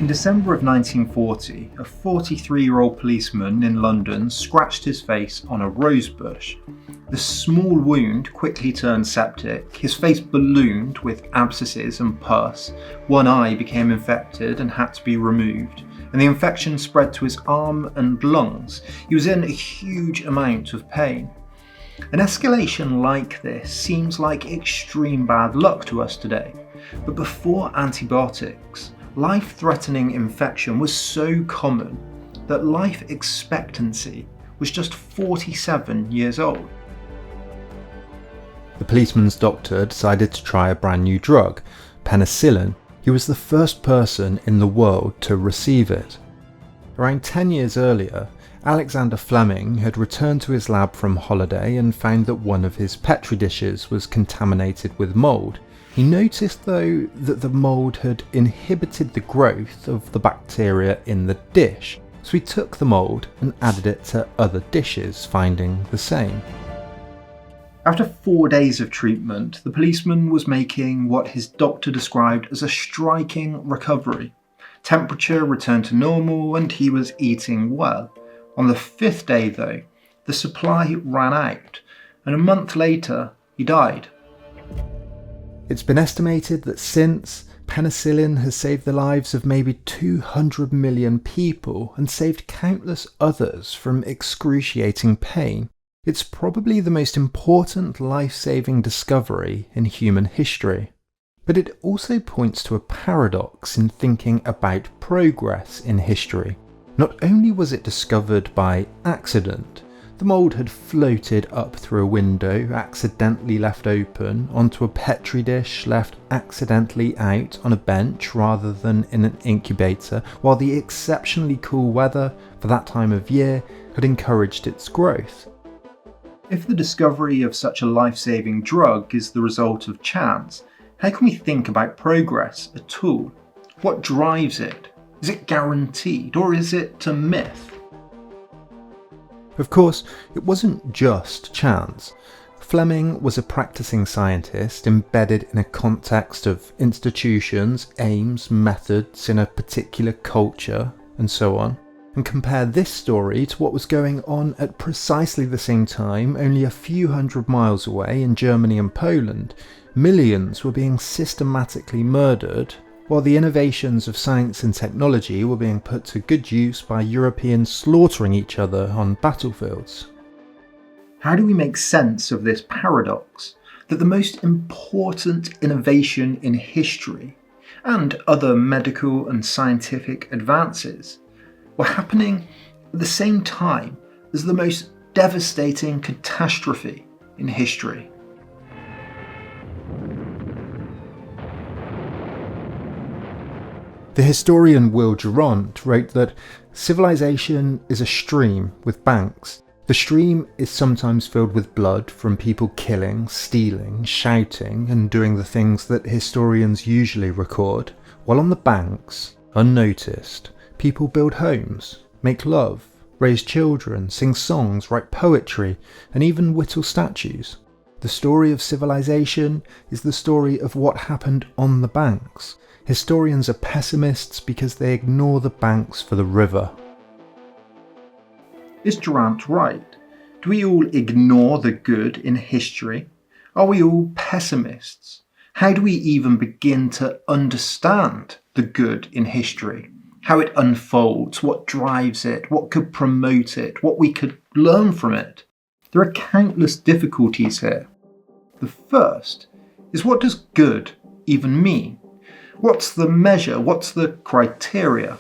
December of 1940, a 43-year-old policeman in London scratched his face on a rose bush. The small wound quickly turned septic, his face ballooned with abscesses and pus, one eye became infected and had to be removed, and the infection spread to his arm and lungs. He was in a huge amount of pain. An escalation like this seems like extreme bad luck to us today, but before antibiotics, life-threatening infection was so common that life expectancy was just 47 years old. The policeman's doctor decided to try a brand new drug, penicillin. He was the first person in the world to receive it. Around 10 years earlier, Alexander Fleming had returned to his lab from holiday and found that one of his petri dishes was contaminated with mould. He noticed though that the mould had inhibited the growth of the bacteria in the dish, so he took the mould and added it to other dishes, finding the same. After 4 days of treatment, the policeman was making what his doctor described as a striking recovery. Temperature returned to normal and he was eating well. On the 5th day though, the supply ran out, and a month later he died. It's been estimated that since, penicillin has saved the lives of maybe 200 million people and saved countless others from excruciating pain. It's probably the most important life-saving discovery in human history. But it also points to a paradox in thinking about progress in history. Not only was it discovered by accident, the mould had floated up through a window accidentally left open onto a petri dish left accidentally out on a bench rather than in an incubator, while the exceptionally cool weather for that time of year had encouraged its growth. If the discovery of such a life-saving drug is the result of chance, how can we think about progress at all? What drives it? Is it guaranteed, or is it a myth? Of course, it wasn't just chance. Fleming was a practicing scientist embedded in a context of institutions, aims, methods in a particular culture, and so on. And compare this story to what was going on at precisely the same time, only a few hundred miles away in Germany and Poland. Millions were being systematically murdered, while the innovations of science and technology were being put to good use by Europeans slaughtering each other on battlefields. How do we make sense of this paradox, that the most important innovation in history, and other medical and scientific advances, were happening at the same time as the most devastating catastrophe in history? The historian Will Durant wrote that civilization is a stream with banks. The stream is sometimes filled with blood from people killing, stealing, shouting, and doing the things that historians usually record, while on the banks, unnoticed, people build homes, make love, raise children, sing songs, write poetry, and even whittle statues. The story of civilization is the story of what happened on the banks. Historians are pessimists because they ignore the banks for the river. Is Durant right? Do we all ignore the good in history? Are we all pessimists? How do we even begin to understand the good in history? How it unfolds, what drives it, what could promote it, what we could learn from it? There are countless difficulties here. The first is, what does good even mean? What's the measure? What's the criteria?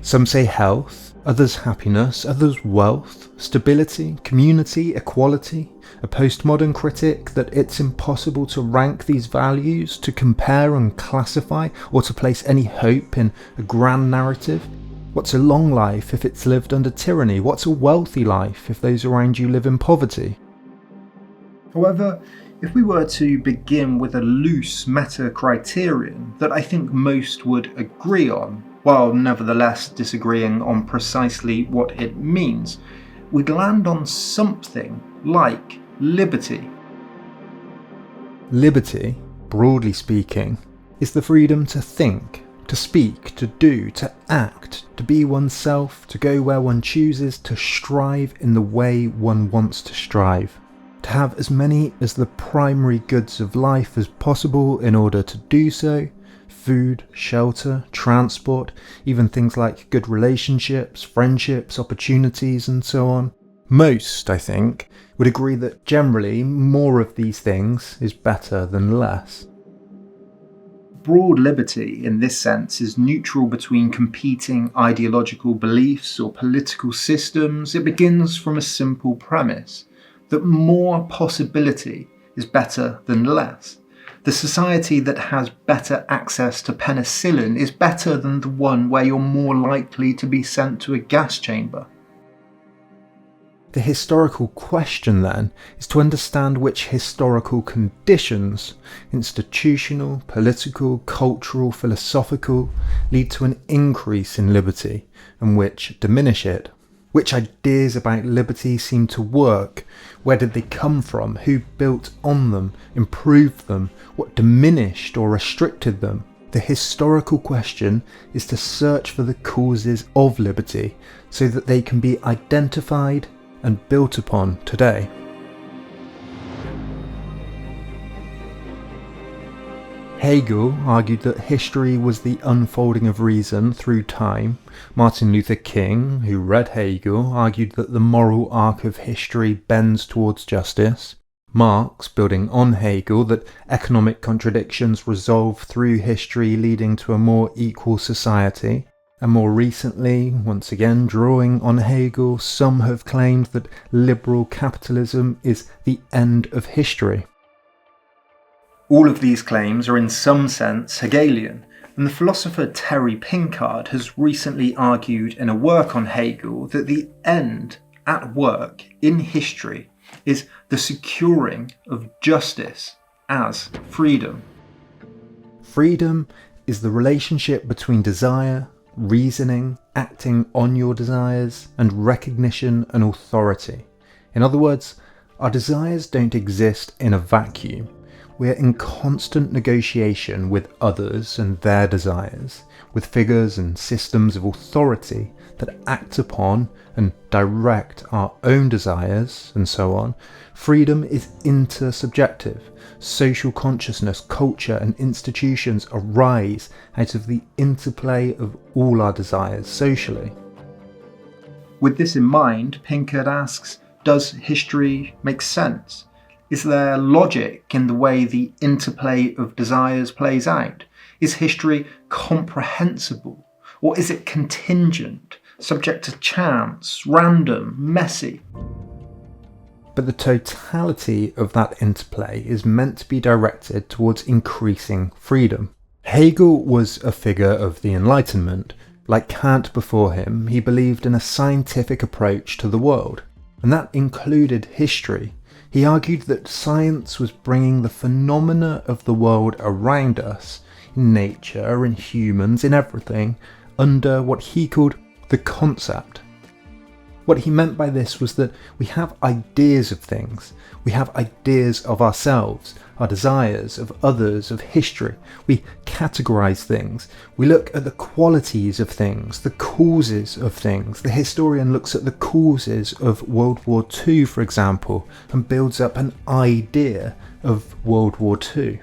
Some say health, others happiness, others wealth, stability, community, equality. A postmodern critic that it's impossible to rank these values, to compare and classify, or to place any hope in a grand narrative. What's a long life if it's lived under tyranny? What's a wealthy life if those around you live in poverty? However, if we were to begin with a loose meta-criterion that I think most would agree on, while nevertheless disagreeing on precisely what it means, we'd land on something like liberty. Liberty, broadly speaking, is the freedom to think, To speak, to do, to act, to be oneself, to go where one chooses, to strive in the way one wants to strive. To have as many as the primary goods of life as possible in order to do so. Food, shelter, transport, even things like good relationships, friendships, opportunities, and so on. Most, I think, would agree that generally more of these things is better than less. Broad liberty, in this sense, is neutral between competing ideological beliefs or political systems. It begins from a simple premise that more possibility is better than less. The society that has better access to penicillin is better than the one where you're more likely to be sent to a gas chamber. The historical question, then, is to understand which historical conditions, institutional, political, cultural, philosophical, lead to an increase in liberty and which diminish it. Which ideas about liberty seem to work? Where did they come from? Who built on them, improved them? What diminished or restricted them? The historical question is to search for the causes of liberty so that they can be identified and built upon today. Hegel argued that history was the unfolding of reason through time. Martin Luther King, who read Hegel, argued that the moral arc of history bends towards justice. Marx, building on Hegel, that economic contradictions resolve through history, leading to a more equal society. And more recently, once again drawing on Hegel, some have claimed that liberal capitalism is the end of history. All of these claims are in some sense Hegelian, and the philosopher Terry Pinkard has recently argued in a work on Hegel that the end at work in history is the securing of justice as freedom. Freedom is the relationship between desire, reasoning, acting on your desires, and recognition and authority. In other words, our desires don't exist in a vacuum. We're in constant negotiation with others and their desires, with figures and systems of authority that act upon and direct our own desires, and so on. Freedom is intersubjective. Social consciousness, culture, and institutions arise out of the interplay of all our desires socially. With this in mind, Pinkard asks, does history make sense? Is there logic in the way the interplay of desires plays out? Is history comprehensible? Or is it contingent, subject to chance, random, messy? But the totality of that interplay is meant to be directed towards increasing freedom. Hegel was a figure of the Enlightenment. Like Kant before him, he believed in a scientific approach to the world, and that included history. He argued that science was bringing the phenomena of the world around us, in nature, in humans, in everything, under what he called the concept. What he meant by this was that we have ideas of things. We have ideas of ourselves, our desires, of others, of history. We categorize things. We look at the qualities of things, the causes of things. The historian looks at the causes of World War II, for example, and builds up an idea of World War II.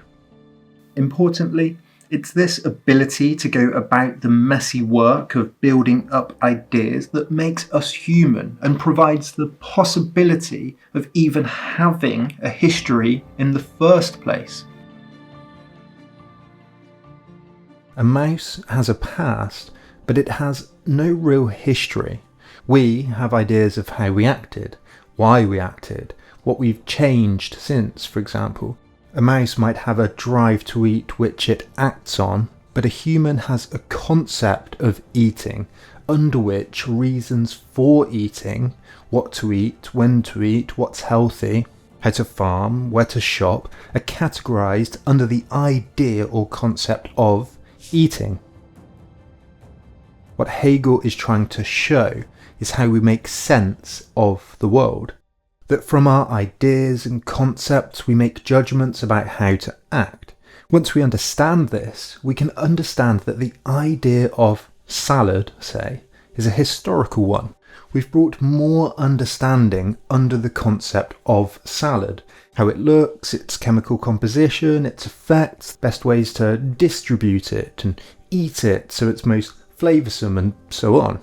Importantly, it's this ability to go about the messy work of building up ideas that makes us human and provides the possibility of even having a history in the first place. A mouse has a past, but it has no real history. We have ideas of how we acted, why we acted, what we've changed since, for example. A mouse might have a drive to eat which it acts on, but a human has a concept of eating, under which reasons for eating, what to eat, when to eat, what's healthy, how to farm, where to shop, are categorized under the idea or concept of eating. What Hegel is trying to show is how we make sense of the world. That from our ideas and concepts we make judgments about how to act. Once we understand this, we can understand that the idea of salad, say, is a historical one. We've brought more understanding under the concept of salad, how it looks, its chemical composition, its effects, best ways to distribute it and eat it so it's most flavoursome, and so on.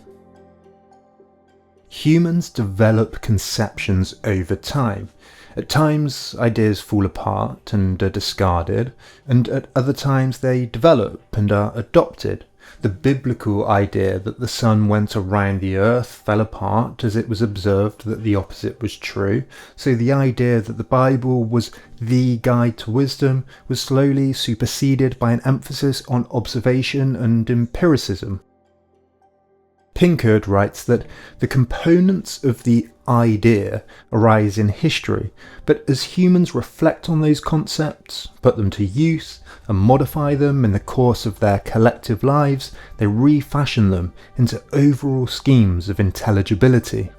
Humans develop conceptions over time. At times, ideas fall apart and are discarded, and at other times they develop and are adopted. The biblical idea that the sun went around the earth fell apart as it was observed that the opposite was true, so the idea that the Bible was the guide to wisdom was slowly superseded by an emphasis on observation and empiricism. Pinkard writes that the components of the idea arise in history, but as humans reflect on those concepts, put them to use, and modify them in the course of their collective lives, they refashion them into overall schemes of intelligibility.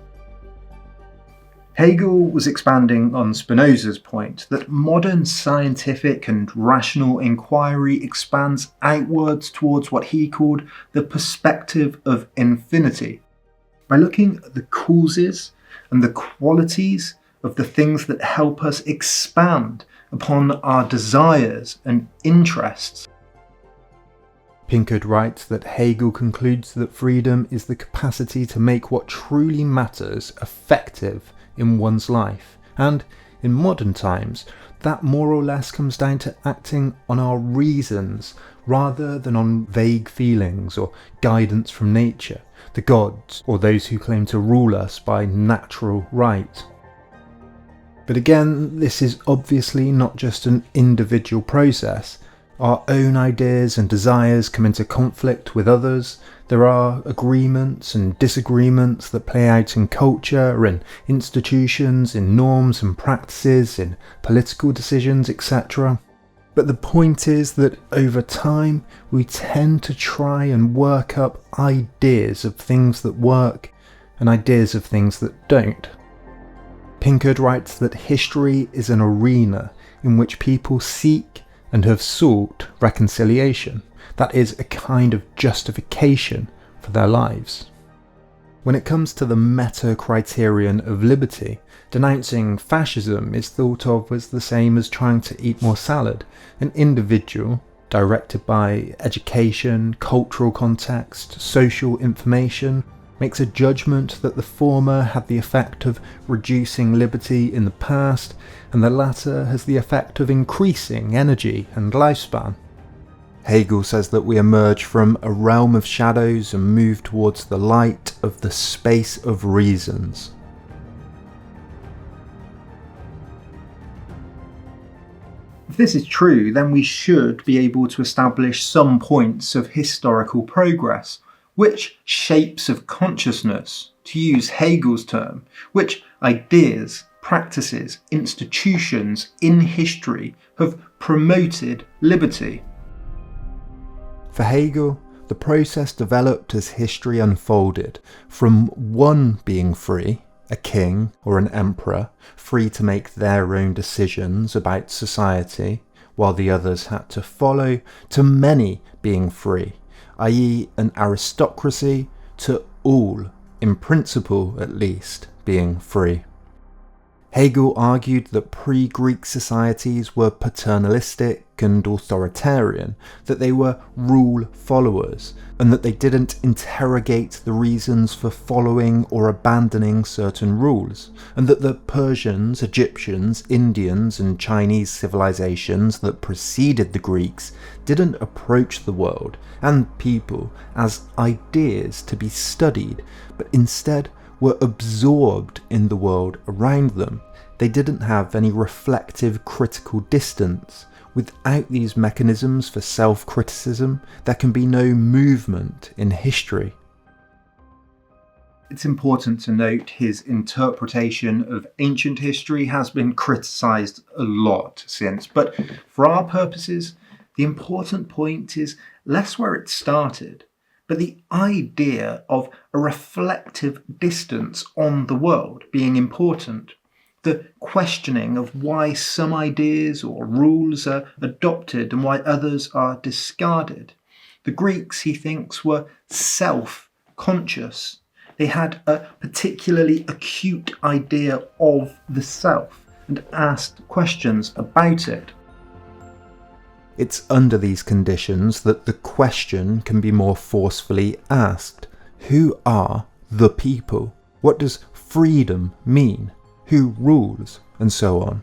Hegel was expanding on Spinoza's point that modern scientific and rational inquiry expands outwards towards what he called the perspective of infinity. By looking at the causes and the qualities of the things that help us expand upon our desires and interests. Pinkard writes that Hegel concludes that freedom is the capacity to make what truly matters effective in one's life, and in modern times that more or less comes down to acting on our reasons rather than on vague feelings or guidance from nature, the gods, or those who claim to rule us by natural right. But again, this is obviously not just an individual process. Our own ideas and desires come into conflict with others. There are agreements and disagreements that play out in culture, in institutions, in norms and practices, in political decisions, etc. But the point is that over time we tend to try and work up ideas of things that work and ideas of things that don't. Pinkard writes that history is an arena in which people seek and have sought reconciliation. That is a kind of justification for their lives. When it comes to the meta-criterion of liberty, denouncing fascism is thought of as the same as trying to eat more salad. An individual, directed by education, cultural context, social information, makes a judgment that the former had the effect of reducing liberty in the past, and the latter has the effect of increasing energy and lifespan. Hegel says that we emerge from a realm of shadows and move towards the light of the space of reasons. If this is true, then we should be able to establish some points of historical progress. Which shapes of consciousness, to use Hegel's term, which ideas, practices, institutions in history have promoted liberty? For Hegel, the process developed as history unfolded, from one being free, a king or an emperor, free to make their own decisions about society, while the others had to follow, to many being free, i.e. an aristocracy, to all, in principle at least, being free. Hegel argued that pre-Greek societies were paternalistic and authoritarian, that they were rule followers, and that they didn't interrogate the reasons for following or abandoning certain rules, and that the Persians, Egyptians, Indians and Chinese civilizations that preceded the Greeks didn't approach the world and people as ideas to be studied, but instead were absorbed in the world around them. They didn't have any reflective critical distance. Without these mechanisms for self-criticism, there can be no movement in history. It's important to note his interpretation of ancient history has been criticised a lot since, but for our purposes, the important point is less where it started, but the idea of a reflective distance on the world being important. the questioning of why some ideas or rules are adopted and why others are discarded. The Greeks, he thinks, were self-conscious. They had a particularly acute idea of the self and asked questions about it. It's under these conditions that the question can be more forcefully asked. Who are the people? What does freedom mean? Who rules? And so on.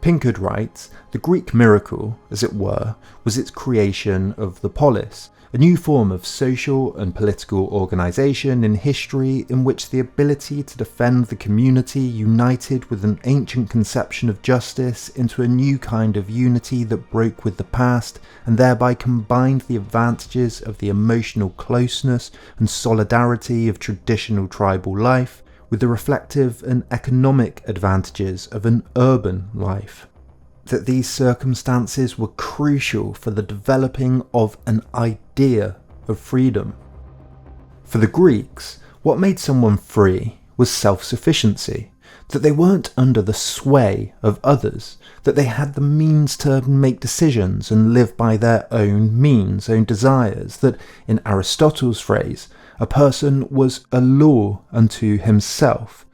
Pinkard writes, the Greek miracle, as it were, was its creation of the polis, a new form of social and political organisation in history in which the ability to defend the community united with an ancient conception of justice into a new kind of unity that broke with the past and thereby combined the advantages of the emotional closeness and solidarity of traditional tribal life with the reflective and economic advantages of an urban life. That these circumstances were crucial for the developing of an idea of freedom. For the Greeks, what made someone free was self-sufficiency, that they weren't under the sway of others, that they had the means to make decisions and live by their own means, own desires, that, in Aristotle's phrase, a person was a law unto himself.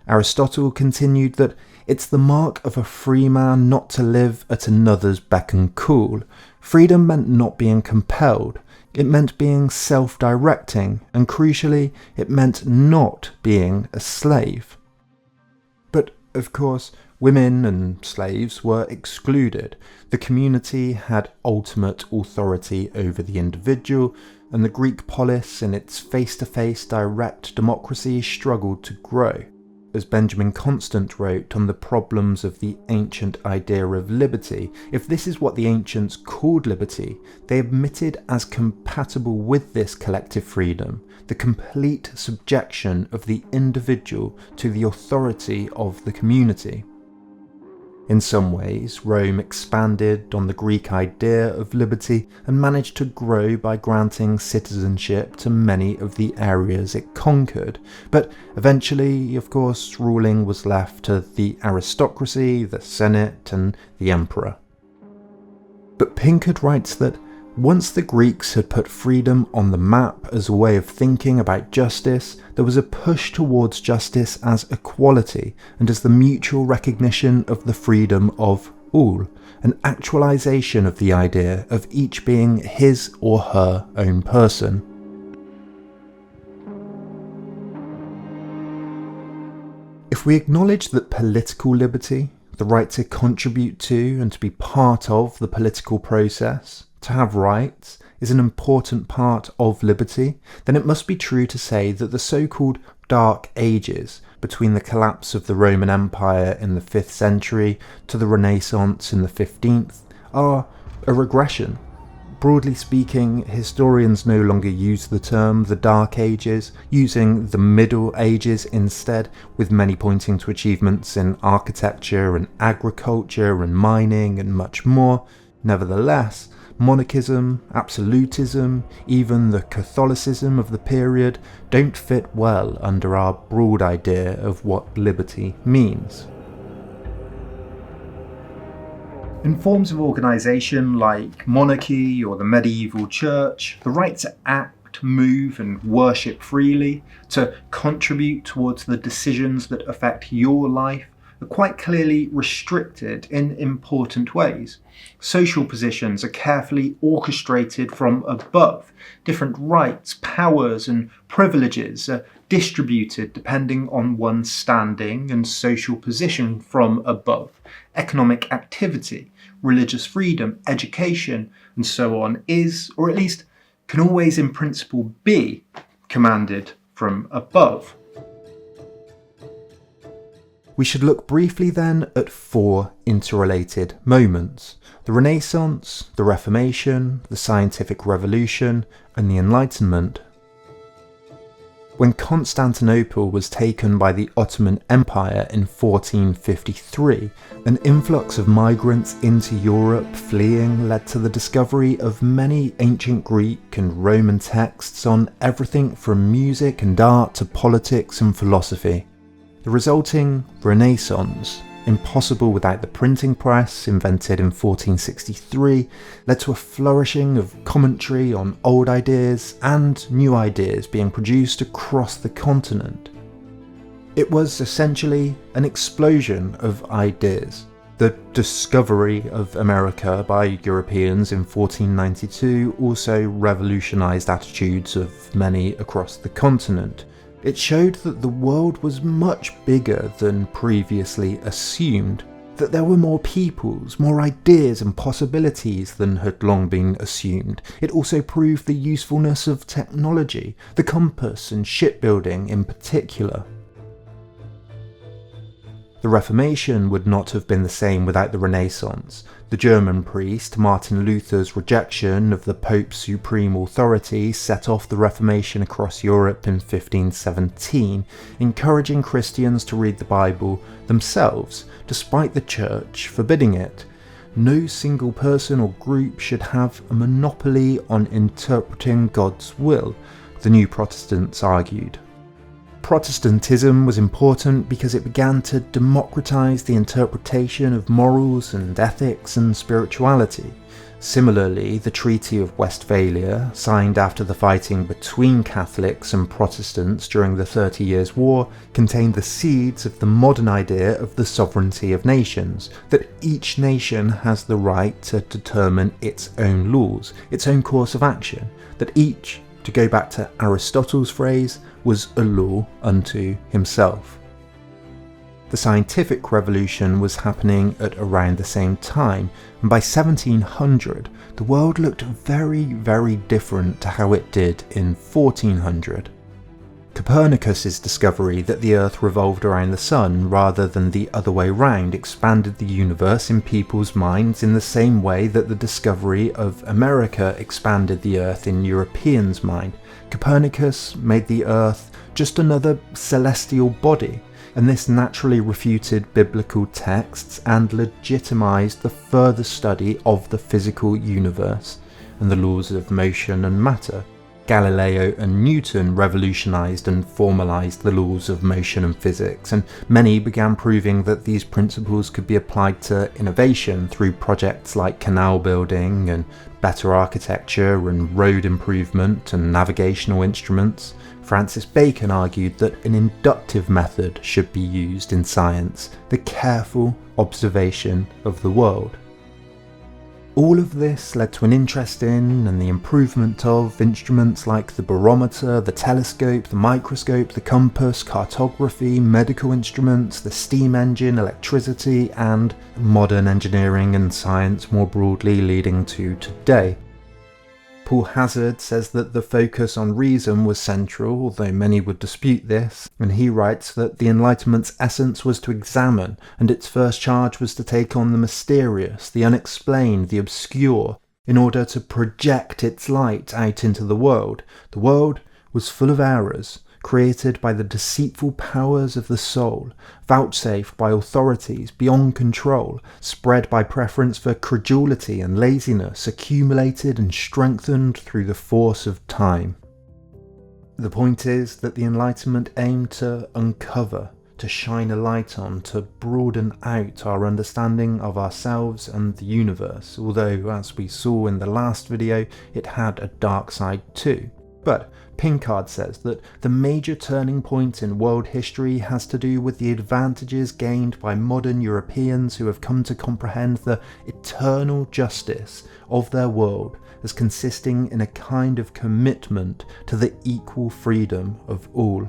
Aristotle continued that it's the mark of a free man not to live at another's beck and call. Freedom meant not being compelled. It meant being self-directing, and crucially, it meant not being a slave. But, of course, women and slaves were excluded. The community had ultimate authority over the individual, and the Greek polis in its face-to-face direct democracy struggled to grow. As Benjamin Constant wrote on the problems of the ancient idea of liberty, if this is what the ancients called liberty, they admitted as compatible with this collective freedom the complete subjection of the individual to the authority of the community. In some ways, Rome expanded on the Greek idea of liberty and managed to grow by granting citizenship to many of the areas it conquered. But eventually, of course, ruling was left to the aristocracy, the Senate, and the emperor. But Pinkard writes that once the Greeks had put freedom on the map as a way of thinking about justice, there was a push towards justice as equality and as the mutual recognition of the freedom of all, an actualization of the idea of each being his or her own person. If we acknowledge that political liberty, the right to contribute to and to be part of the political process, to have rights, is an important part of liberty, then it must be true to say that the so-called Dark Ages, between the collapse of the Roman Empire in the 5th century to the Renaissance in the 15th, are a regression. Broadly speaking, historians no longer use the term the Dark Ages, using the Middle Ages instead, with many pointing to achievements in architecture and agriculture and mining and much more. Nevertheless, monarchism, absolutism, even the Catholicism of the period don't fit well under our broad idea of what liberty means. In forms of organisation like monarchy or the medieval church, the right to act, move and worship freely, to contribute towards the decisions that affect your life, are quite clearly restricted in important ways. Social positions are carefully orchestrated from above. Different rights, powers and privileges are distributed depending on one's standing and social position from above. Economic activity, religious freedom, education and so on is, or at least can always in principle be, commanded from above. We should look briefly then at 4 interrelated moments: the Renaissance, the Reformation, the Scientific Revolution, and the Enlightenment. When Constantinople was taken by the Ottoman Empire in 1453, an influx of migrants into Europe fleeing led to the discovery of many ancient Greek and Roman texts on everything from music and art to politics and philosophy. The resulting Renaissance, impossible without the printing press, invented in 1463, led to a flourishing of commentary on old ideas and new ideas being produced across the continent. It was essentially an explosion of ideas. The discovery of America by Europeans in 1492 also revolutionised attitudes of many across the continent. It showed that the world was much bigger than previously assumed, that there were more peoples, more ideas and possibilities than had long been assumed. It also proved the usefulness of technology, the compass and shipbuilding in particular. The Reformation would not have been the same without the Renaissance. The German priest Martin Luther's rejection of the Pope's supreme authority set off the Reformation across Europe in 1517, encouraging Christians to read the Bible themselves, despite the Church forbidding it. No single person or group should have a monopoly on interpreting God's will, the New Protestants argued. Protestantism was important because it began to democratize the interpretation of morals and ethics and spirituality. Similarly, the Treaty of Westphalia, signed after the fighting between Catholics and Protestants during the 30 Years' War, contained the seeds of the modern idea of the sovereignty of nations, that each nation has the right to determine its own laws, its own course of action, that each, to go back to Aristotle's phrase, was a law unto himself. The scientific revolution was happening at around the same time, and by 1700 the world looked very, very different to how it did in 1400. Copernicus's discovery that the Earth revolved around the Sun rather than the other way round expanded the universe in people's minds in the same way that the discovery of America expanded the Earth in Europeans' mind. Copernicus made the Earth just another celestial body, and this naturally refuted biblical texts and legitimized the further study of the physical universe and the laws of motion and matter. Galileo and Newton revolutionized and formalized the laws of motion and physics, and many began proving that these principles could be applied to innovation through projects like canal building and better architecture and road improvement and navigational instruments. Francis Bacon argued that an inductive method should be used in science, the careful observation of the world. All of this led to an interest in and the improvement of instruments like the barometer, the telescope, the microscope, the compass, cartography, medical instruments, the steam engine, electricity, and modern engineering and science more broadly, leading to today. Paul Hazard says that the focus on reason was central, although many would dispute this, and he writes that the Enlightenment's essence was to examine, and its first charge was to take on the mysterious, the unexplained, the obscure, in order to project its light out into the world. The world was full of errors, created by the deceitful powers of the soul, vouchsafed by authorities beyond control, spread by preference for credulity and laziness, accumulated and strengthened through the force of time. The point is that the Enlightenment aimed to uncover, to shine a light on, to broaden out our understanding of ourselves and the universe, although, as we saw in the last video, it had a dark side too. But Pinkard says that the major turning point in world history has to do with the advantages gained by modern Europeans who have come to comprehend the eternal justice of their world as consisting in a kind of commitment to the equal freedom of all.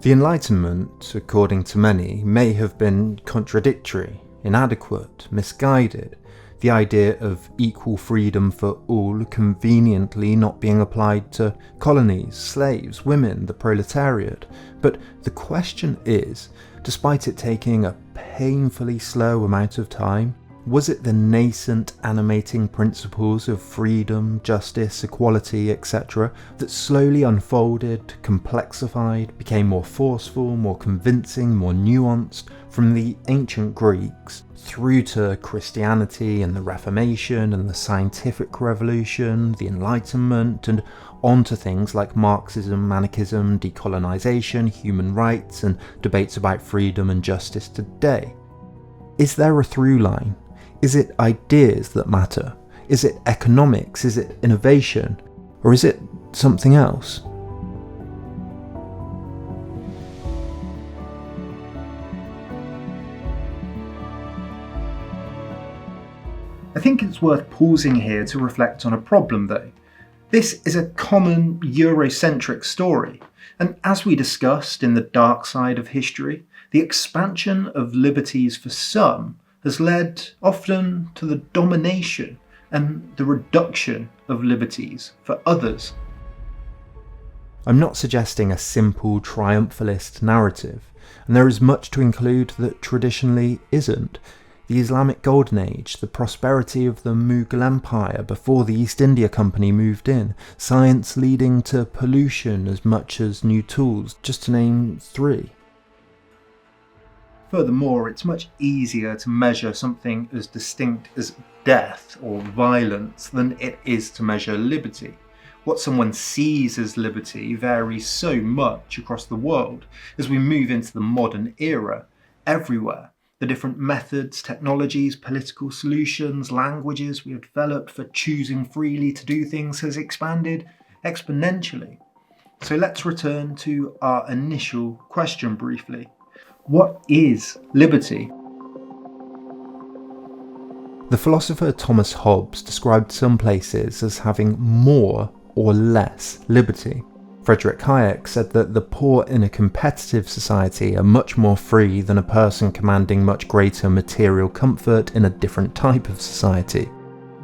The Enlightenment, according to many, may have been contradictory, inadequate, misguided, the idea of equal freedom for all conveniently not being applied to colonies, slaves, women, the proletariat. But the question is, despite it taking a painfully slow amount of time, Was it the nascent animating principles of freedom, justice, equality, etc. that slowly unfolded, complexified, became more forceful, more convincing, more nuanced from the ancient Greeks through to Christianity and the Reformation and the scientific revolution, the Enlightenment, and on to things like Marxism, anarchism, decolonization, human rights, and debates about freedom and justice today? Is there a through line? Is it ideas that matter? Is it economics? Is it innovation? Or is it something else? I think it's worth pausing here to reflect on a problem though. This is a common Eurocentric story, and as we discussed in the dark side of history, the expansion of liberties for some has led often to the domination and the reduction of liberties for others. I'm not suggesting a simple triumphalist narrative, and there is much to include that traditionally isn't. The Islamic Golden Age, the prosperity of the Mughal Empire before the East India Company moved in, science leading to pollution as much as new tools, just to name three. Furthermore, it's much easier to measure something as distinct as death or violence than it is to measure liberty. What someone sees as liberty varies so much across the world as we move into the modern era. Everywhere, the different methods, technologies, political solutions, languages we have developed for choosing freely to do things has expanded exponentially. So let's return to our initial question briefly. What is liberty? The philosopher Thomas Hobbes described some places as having more or less liberty. Friedrich Hayek said that the poor in a competitive society are much more free than a person commanding much greater material comfort in a different type of society.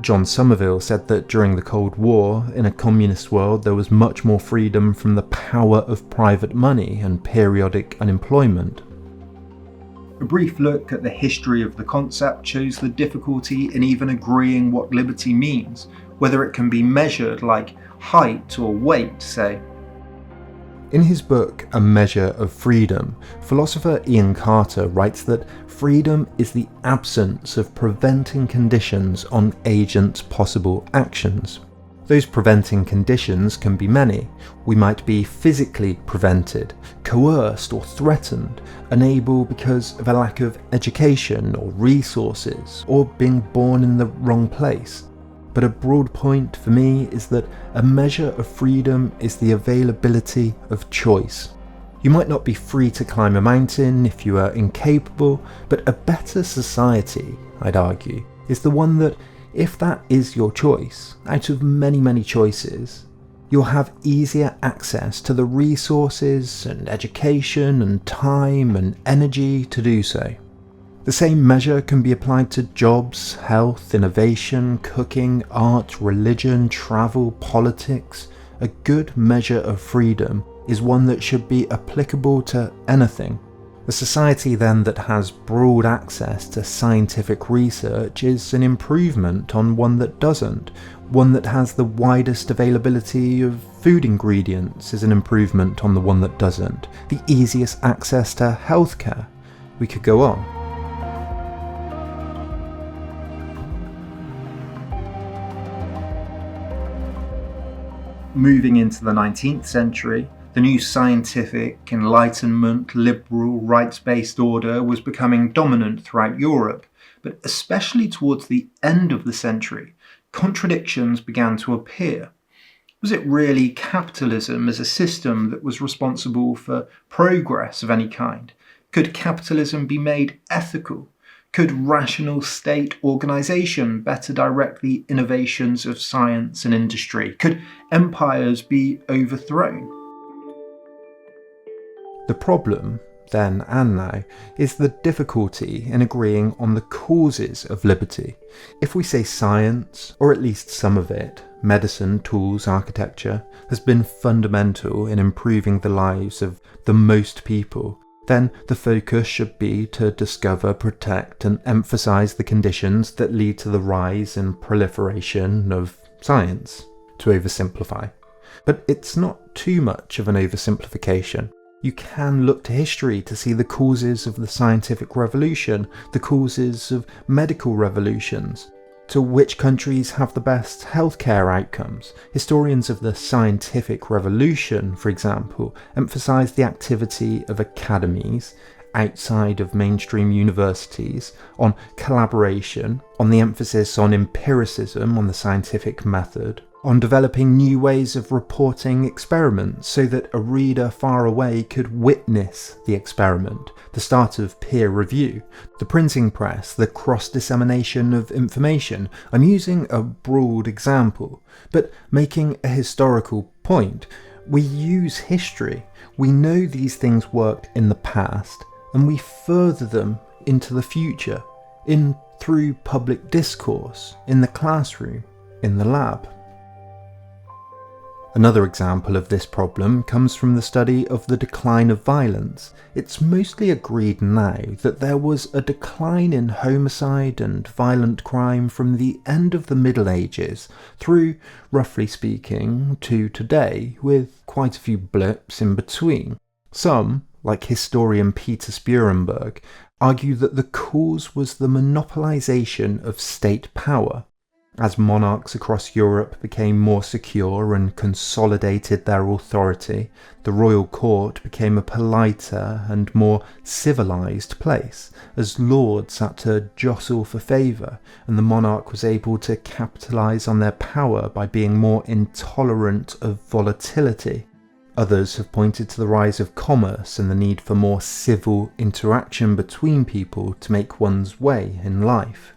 John Somerville said that during the Cold War, in a communist world, there was much more freedom from the power of private money and periodic unemployment. A brief look at the history of the concept shows the difficulty in even agreeing what liberty means, whether it can be measured like height or weight, say. In his book A Measure of Freedom, philosopher Ian Carter writes that freedom is the absence of preventing conditions on agents' possible actions. Those preventing conditions can be many. We might be physically prevented, coerced or threatened, unable because of a lack of education or resources, or being born in the wrong place. But a broad point for me is that a measure of freedom is the availability of choice. You might not be free to climb a mountain if you are incapable, but a better society, I'd argue, is the one that, if that is your choice, out of many choices, you'll have easier access to the resources and education and time and energy to do so. The same measure can be applied to jobs, health, innovation, cooking, art, religion, travel, politics. A good measure of freedom is one that should be applicable to anything. A society then that has broad access to scientific research is an improvement on one that doesn't. One that has the widest availability of food ingredients is an improvement on the one that doesn't. The easiest access to healthcare. We could go on. Moving into the 19th century, the new scientific, Enlightenment, liberal, rights-based order was becoming dominant throughout Europe, but especially towards the end of the century, contradictions began to appear. Was it really capitalism as a system that was responsible for progress of any kind? Could capitalism be made ethical? Could rational state organisation better direct the innovations of science and industry? Could empires be overthrown? The problem, then and now, is the difficulty in agreeing on the causes of liberty. If we say science, or at least some of it, medicine, tools, architecture, has been fundamental in improving the lives of the most people, then the focus should be to discover, protect, and emphasize the conditions that lead to the rise and proliferation of science, to oversimplify. But it's not too much of an oversimplification. You can look to history to see the causes of the scientific revolution, the causes of medical revolutions, to which countries have the best healthcare outcomes. Historians of the scientific revolution, for example, emphasize the activity of academies outside of mainstream universities, on collaboration, on the emphasis on empiricism, on the scientific method, on developing new ways of reporting experiments so that a reader far away could witness the experiment, the start of peer review, the printing press, the cross-dissemination of information. I'm using a broad example, but making a historical point. We use history. We know these things worked in the past, and we further them into the future, through public discourse, in the classroom, in the lab. Another example of this problem comes from the study of the decline of violence. It's mostly agreed now that there was a decline in homicide and violent crime from the end of the Middle Ages through, roughly speaking, to today, with quite a few blips in between. Some, like historian Peter Spurenberg, argue that the cause was the monopolization of state power. As monarchs across Europe became more secure and consolidated their authority, the royal court became a politer and more civilized place, as lords had to jostle for favour, and the monarch was able to capitalize on their power by being more intolerant of volatility. Others have pointed to the rise of commerce and the need for more civil interaction between people to make one's way in life.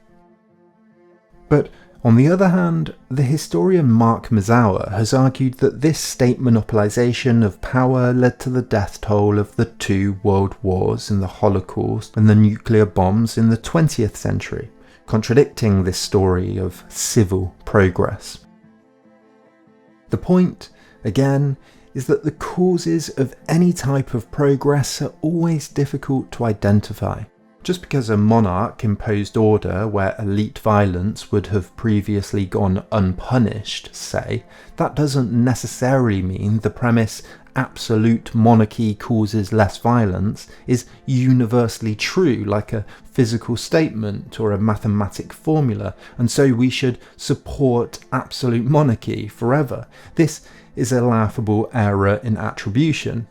But on the other hand, the historian Mark Mazower has argued that this state monopolization of power led to the death toll of the 2 world wars and the Holocaust and the nuclear bombs in the 20th century, contradicting this story of civil progress. The point, again, is that the causes of any type of progress are always difficult to identify. Just because a monarch imposed order where elite violence would have previously gone unpunished, say, that doesn't necessarily mean the premise absolute monarchy causes less violence is universally true, like a physical statement or a mathematic formula, and so we should support absolute monarchy forever. This is a laughable error in attribution.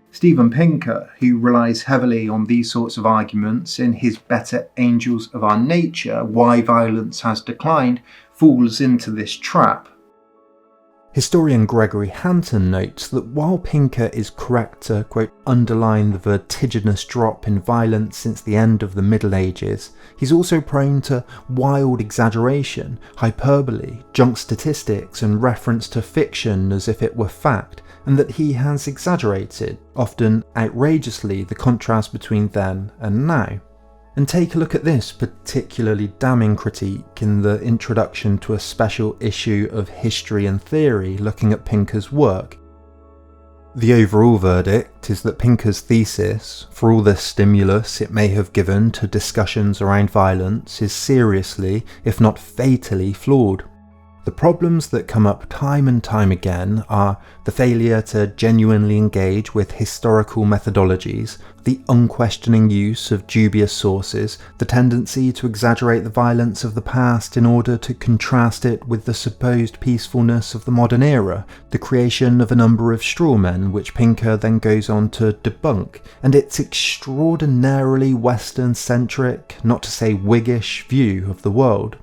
Steven Pinker, who relies heavily on these sorts of arguments in his Better Angels of Our Nature, Why Violence Has Declined, falls into this trap. Historian Gregory Hanton notes that while Pinker is correct to, quote, underline the vertiginous drop in violence since the end of the Middle Ages, he's also prone to wild exaggeration, hyperbole, junk statistics, and reference to fiction as if it were fact, and that he has exaggerated, often outrageously, the contrast between then and now. And take a look at this particularly damning critique in the introduction to a special issue of History and Theory looking at Pinker's work. The overall verdict is that Pinker's thesis, for all the stimulus it may have given to discussions around violence, is seriously, if not fatally, flawed. The problems that come up time and time again are the failure to genuinely engage with historical methodologies, the unquestioning use of dubious sources, the tendency to exaggerate the violence of the past in order to contrast it with the supposed peacefulness of the modern era, the creation of a number of straw men which Pinker then goes on to debunk, and its extraordinarily Western-centric, not to say Whiggish, view of the world.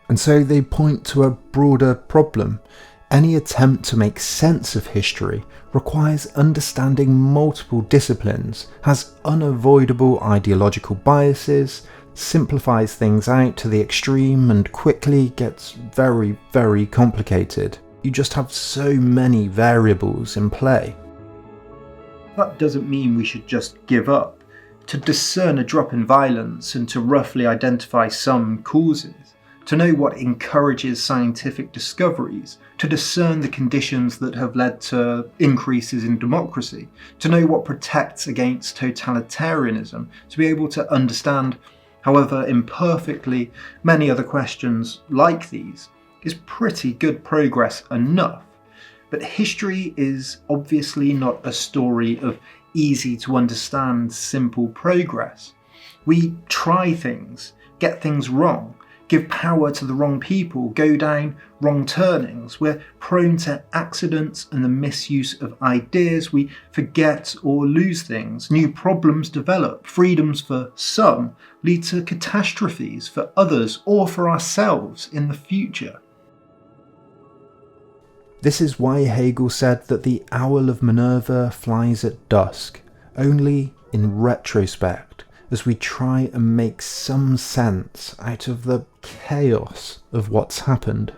And so they point to a broader problem. Any attempt to make sense of history requires understanding multiple disciplines, has unavoidable ideological biases, simplifies things out to the extreme, and quickly gets very, very complicated. You just have so many variables in play. That doesn't mean we should just give up. To discern a drop in violence and to roughly identify some causes to know what encourages scientific discoveries, to discern the conditions that have led to increases in democracy, to know what protects against totalitarianism, to be able to understand, however imperfectly, many other questions like these, is pretty good progress enough. But history is obviously not a story of easy to understand, simple progress. We try things, get things wrong, give power to the wrong people, go down wrong turnings. We're prone to accidents and the misuse of ideas. We forget or lose things. New problems develop. Freedoms for some lead to catastrophes for others or for ourselves in the future. This is why Hegel said that the owl of Minerva flies at dusk, only in retrospect, as we try and make some sense out of the chaos of what's happened.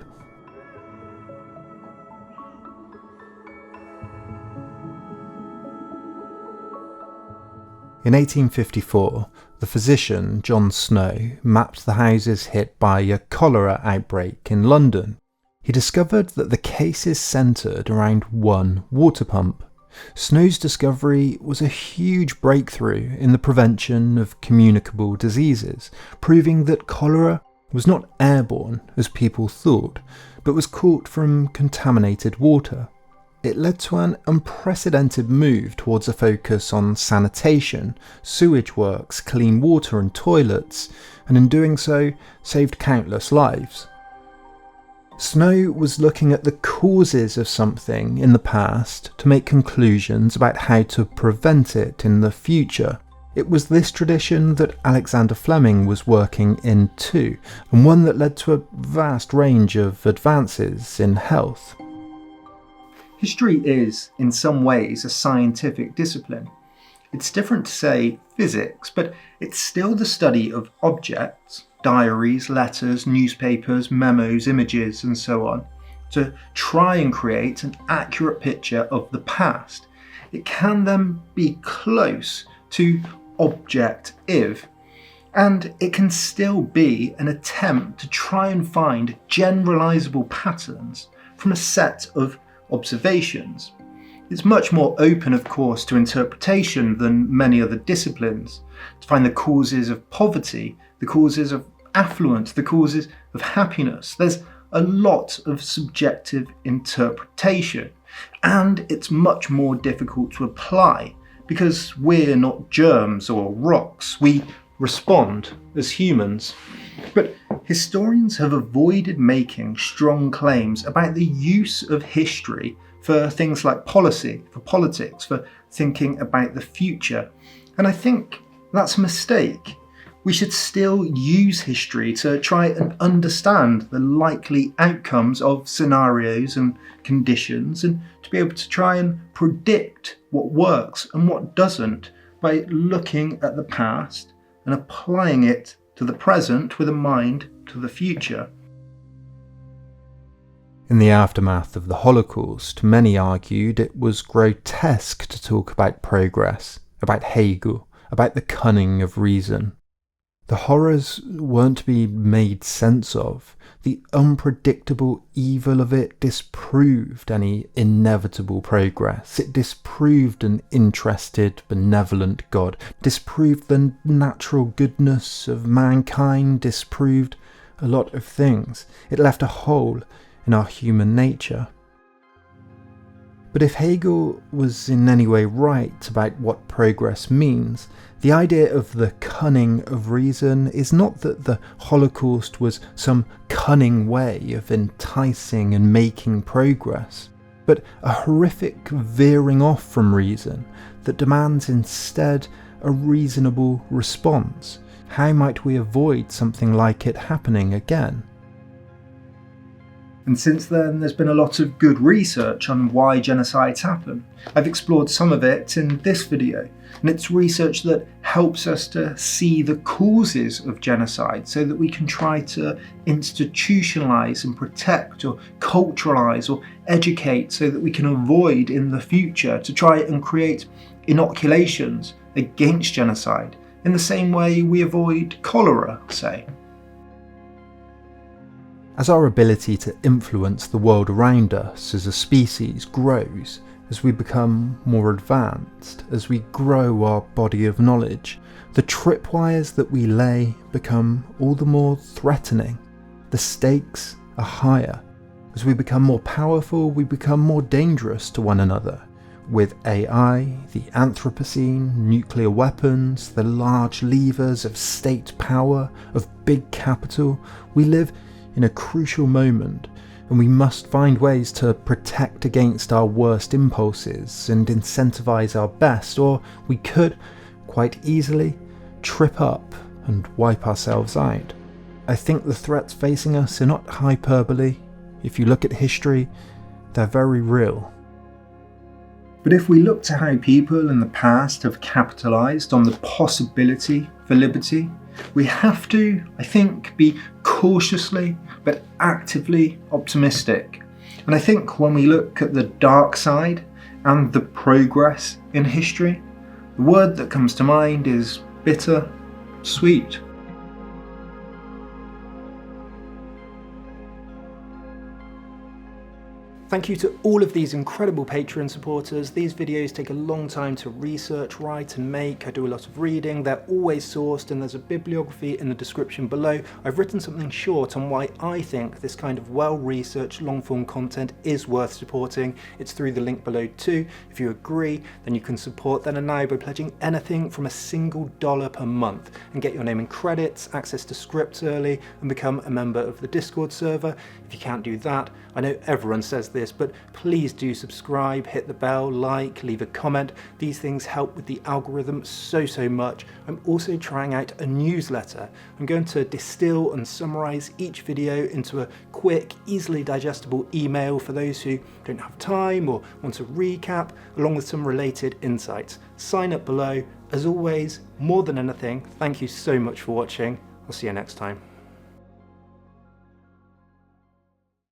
In 1854, the physician John Snow mapped the houses hit by a cholera outbreak in London. He discovered that the cases centred around one water pump. Snow's discovery was a huge breakthrough in the prevention of communicable diseases, proving that cholera was not airborne as people thought, but was caught from contaminated water. It led to an unprecedented move towards a focus on sanitation, sewage works, clean water and toilets, and in doing so, saved countless lives. Snow was looking at the causes of something in the past to make conclusions about how to prevent it in the future. It was this tradition that Alexander Fleming was working in too, and one that led to a vast range of advances in health. History is, in some ways, a scientific discipline. It's different to, say, physics, but it's still the study of objects, diaries, letters, newspapers, memos, images, and so on, to try and create an accurate picture of the past. It can then be close to objective, and it can still be an attempt to try and find generalizable patterns from a set of observations. It's much more open, of course, to interpretation than many other disciplines, to find the causes of poverty, the causes of affluence, the causes of happiness. There's a lot of subjective interpretation, and it's much more difficult to apply because we're not germs or rocks. We respond as humans. But historians have avoided making strong claims about the use of history for things like policy, for politics, for thinking about the future. And I think that's a mistake. We should still use history to try and understand the likely outcomes of scenarios and conditions, and to be able to try and predict what works and what doesn't by looking at the past and applying it to the present with a mind to the future. In the aftermath of the Holocaust, many argued it was grotesque to talk about progress, about Hegel, about the cunning of reason. The horrors weren't to be made sense of. The unpredictable evil of it disproved any inevitable progress. It disproved an interested, benevolent God, disproved the natural goodness of mankind, disproved a lot of things. It left a hole in our human nature. But if Hegel was in any way right about what progress means, the idea of the cunning of reason is not that the Holocaust was some cunning way of enticing and making progress, but a horrific veering off from reason that demands instead a reasonable response. How might we avoid something like it happening again? And since then, there's been a lot of good research on why genocides happen. I've explored some of it in this video, and it's research that helps us to see the causes of genocide so that we can try to institutionalize and protect or culturalize or educate so that we can avoid in the future, to try and create inoculations against genocide in the same way we avoid cholera, say. As our ability to influence the world around us as a species grows, as we become more advanced, as we grow our body of knowledge, the tripwires that we lay become all the more threatening. The stakes are higher. As we become more powerful, we become more dangerous to one another. With AI, the Anthropocene, nuclear weapons, the large levers of state power, of big capital, we live in a crucial moment, and we must find ways to protect against our worst impulses and incentivize our best, or we could, quite easily, trip up and wipe ourselves out. I think the threats facing us are not hyperbole. If you look at history, they're very real. But if we look to how people in the past have capitalised on the possibility for liberty, we have to, I think, be cautiously but actively optimistic. And I think when we look at the dark side and the progress in history, the word that comes to mind is bitter sweet. Thank you to all of these incredible Patreon supporters. These videos take a long time to research, write and make. I do a lot of reading. They're always sourced and there's a bibliography in the description below. I've written something short on why I think this kind of well-researched long-form content is worth supporting. It's through the link below too. If you agree, then you can support Then and Now by pledging anything from $1 per month and get your name in credits, access to scripts early and become a member of the Discord server. If you can't do that, I know everyone says this, but please do subscribe, hit the bell, like, leave a comment. These things help with the algorithm so much. I'm also trying out a newsletter. I'm going to distill and summarize each video into a quick, easily digestible email for those who don't have time or want a recap, along with some related insights. Sign up below. As always, more than anything, thank you so much for watching. I'll see you next time.